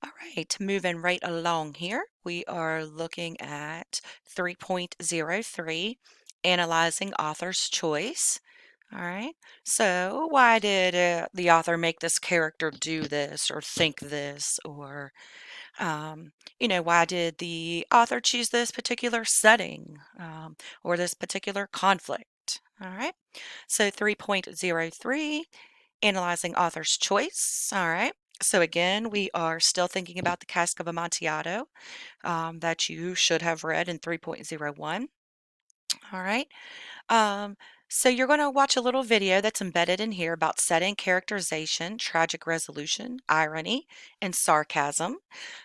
All right, moving right along here, we are looking at 3.03, analyzing author's choice. All right, so why did the author make this character do this or think this? Or, um, why did the author choose this particular setting or this particular conflict? All right, so 3.03, analyzing author's choice. All right. So again, we are still thinking about the Cask of Amontillado that you should have read in 3.01. All right. Um, so you're going to watch a little video that's embedded in here about setting, characterization, tragic resolution, irony, and sarcasm.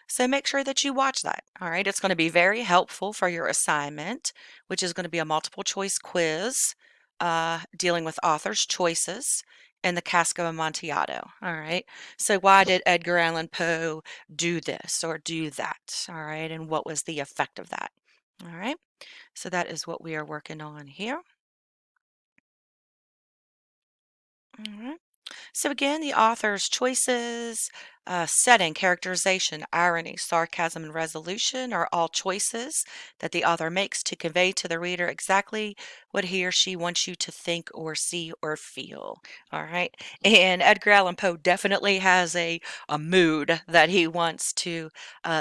So make sure that you watch that. All right. It's going to be very helpful for your assignment, which is going to be a multiple choice quiz dealing with author's choices in the Cask of Amontillado. All right. So why did Edgar Allan Poe do this or do that? All right. And what was the effect of that? All right. So that is what we are working on here. All right. So again, the author's choices, setting, characterization, irony, sarcasm, and resolution are all choices that the author makes to convey to the reader exactly what he or she wants you to think or see or feel. All right. And Edgar Allan Poe definitely has a mood that he wants to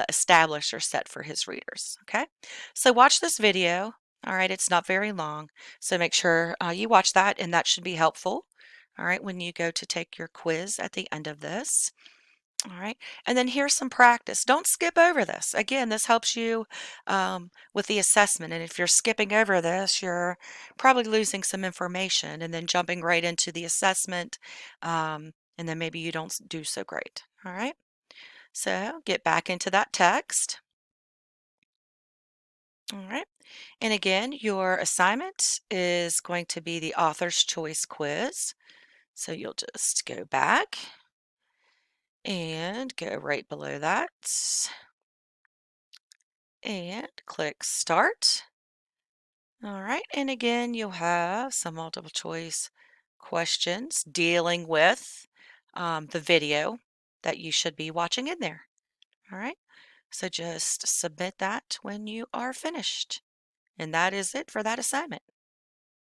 establish or set for his readers. Okay. So watch this video. All right. It's not very long. So make sure you watch that, and that should be helpful. All right, when you go to take your quiz at the end of this. All right, and then here's some practice. Don't skip over this. Again, this helps you with the assessment. And if you're skipping over this, you're probably losing some information and then jumping right into the assessment. And then maybe you don't do so great. All right, so get back into that text. All right, and again, your assignment is going to be the author's choice quiz. So you'll just go back and go right below that and click start. All right, and again, you'll have some multiple choice questions dealing with the video that you should be watching in there. All right, so just submit that when you are finished. And that is it for that assignment.